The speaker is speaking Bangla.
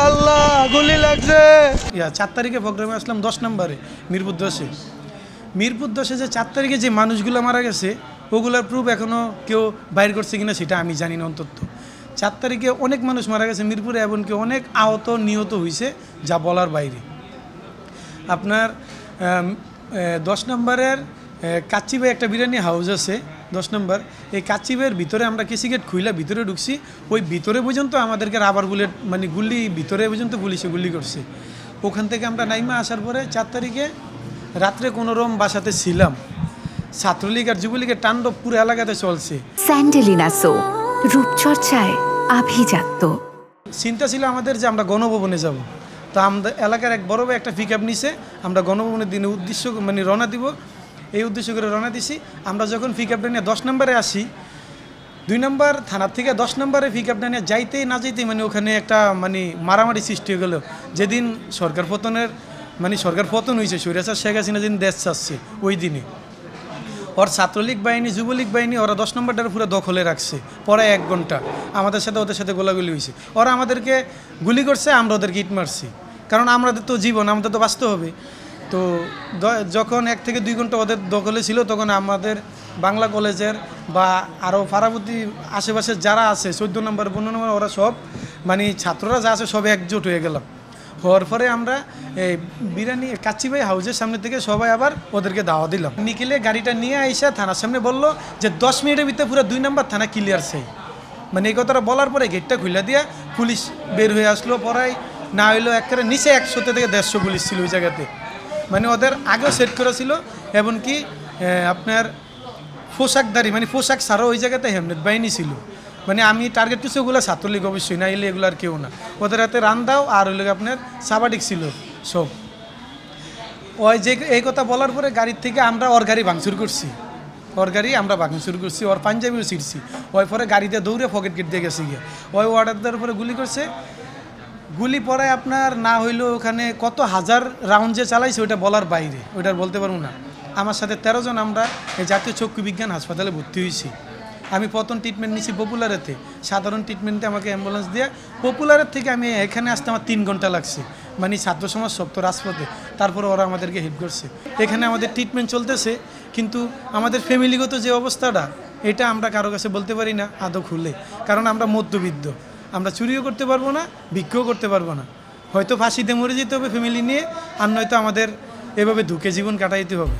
আল্লাহ গুলি লাগছে। 4 তারিখে প্রোগ্রামে আসলাম 10 নম্বরে মিরপুর 10-এ। মিরপুর 10-এ যে 4 তারিখে যে মানুষগুলো মারা গেছে ওগুলোর প্রুফ এখনও কেউ বাইর করছে কিনা সেটা আমি জানি না। অন্তত 4 তারিখে অনেক মানুষ মারা গেছে মিরপুরে, এমনকি অনেক আহত নিহত হয়েছে যা বলার বাইরে। আপনার 10 নম্বরের কাচ্চিবাই একটা বিরিয়ানি হাউস আছে 10 নম্বর। এই কাচ্চিবাইয়ের ভিতরে আমরা কেসি গেট খুইলা ভিতরে ঢুকছি, ওই ভিতরে পর্যন্ত আমাদেরকে রাবার বুলেট মানে গুলি ভিতরে পর্যন্ত পুলিশে গুলি করছে। ওখান থেকে আমরা নাইমা আসার পরে 4 তারিখে রাত্রে কোনোরকম বাসাতে ছিলাম। ছাত্রলীগ আর যুবলীগের তাণ্ডব পুরো এলাকাতে চলছে। স্যান্ডেলিনা সো রূপচর্চায় আভিজাত্য। চিন্তা ছিল আমাদের যে আমরা গণভবনে যাব। তো আমাদের এলাকার এক বড় ভাই একটা পিকআপ নিছে, আমরা গণভবনের দিনে উদ্দেশ্য মানে রওনা দিব, এই উদ্দেশ্য করে রওনা দিছি। আমরা যখন পিকআপটা নিয়ে 10 নম্বরে আসি, 2 নম্বর থানার থেকে 10 নম্বরে পিকআপটা নিয়ে যাইতেই না যাইতেই মানে ওখানে একটা মানে মারামারি সৃষ্টি হয়ে গেল। যেদিন সরকার পতন হয়েছে, স্বৈরাচার শেখ হাসিনা যেদিন দেশ চাচ্ছে ওই দিনে ওর ছাত্রলীগ বাহিনী যুবলীগ বাহিনী ওরা 10 নম্বরটার পুরো দখলে রাখছে। পরে 1 ঘন্টা আমাদের সাথে ওদের সাথে গোলাগুলি হয়েছে। ওরা আমাদেরকে গুলি করছে, আমরা ওদেরকে ইট মারছি, কারণ আমাদের তো জীবন, আমাদের তো বাঁচতে হবে। তো যখন 1 থেকে 2 ঘন্টা ওদের দখলে ছিল, তখন আমাদের বাংলা কলেজের বা আরও পাড়াবর্তী আশেপাশের যারা আছে 14 নম্বর 15 নম্বর ওরা সব মানে ছাত্ররা যা আছে সব একজোট হয়ে গেলাম। হওয়ার পরে আমরা এই বিরিয়ানি কাচ্চিবাই হাউসের সামনে থেকে সবাই আবার ওদেরকে দাওয়া দিলাম। নিখিলে গাড়িটা নিয়ে আইসা থানার সামনে বললো যে 10 মিনিটের ভিতরে পুরো 2 নম্বর থানা ক্লিয়ার চাই। মানে এই কথাটা বলার পরে গেটটা খুলে দিয়া পুলিশ বের হয়ে আসলো। পরাই না হইলো একেবারে নিচে 100 থেকে 150 পুলিশ ছিল ওই জায়গাতে। মানে ওদের আগেও সেট করা ছিল, এমনকি আপনার পোশাকধারী মানে পোশাক ছাড়াও ওই জায়গাতে হেমলেট বাহিনী ছিল। মানে আমি টার্গেট করছি ওগুলো ছাত্রলীগ অবশ্যই, না এলে এগুলো আর কেউ না। ওদের হাতে রান্দাও আর ওই আপনার সাবাটিক ছিল সব। ওই যে এই কথা বলার পরে গাড়ির থেকে আমরা ওর গাড়ি ভাঙচুর করছি, আমরা ভাঙচুর করছি, ওর পাঞ্জাবিও ছিঁড়ছি। ওই পরে গাড়িতে দৌড়ে পকেট গেট দিয়ে গেছি গিয়ে ওই ওয়ার্ডারদের উপরে গুলি করছে। গুলি পরে আপনার না হইলেও ওখানে কত হাজার রাউন্ড যে চালাইছে ওইটা বলার বাইরে, ওইটা বলতে পারবো না। আমার সাথে 13 জন আমরা এই জাতীয় চক্ষু বিজ্ঞান হাসপাতালে ভর্তি হয়েছি। আমি প্রথম ট্রিটমেন্ট নিয়েছি পপুলারেতে, সাধারণ ট্রিটমেন্টে আমাকে অ্যাম্বুলেন্স দিয়ে পপুলারের থেকে আমি এখানে আসতে আমার 3 ঘন্টা লাগছে, মানে ছাত্র সমাজ সপ্ত রাজপথে। তারপরে ওরা আমাদেরকে হেল্প করছে। এখানে আমাদের ট্রিটমেন্ট চলতেছে, কিন্তু আমাদের ফ্যামিলিগত যে অবস্থাটা এটা আমরা কারো কাছে বলতে পারি না আদৌ খুলে, কারণ আমরা মধ্যবিত্ত। আমরা চুরিও করতে পারবো না, ভিক্ষাও করতে পারবো না। হয়তো ফাঁসিতে মরে যেতে হবে ফ্যামিলি নিয়ে, আর নয়তো আমাদের এভাবে ধুকে জীবন কাটাইতে হবে।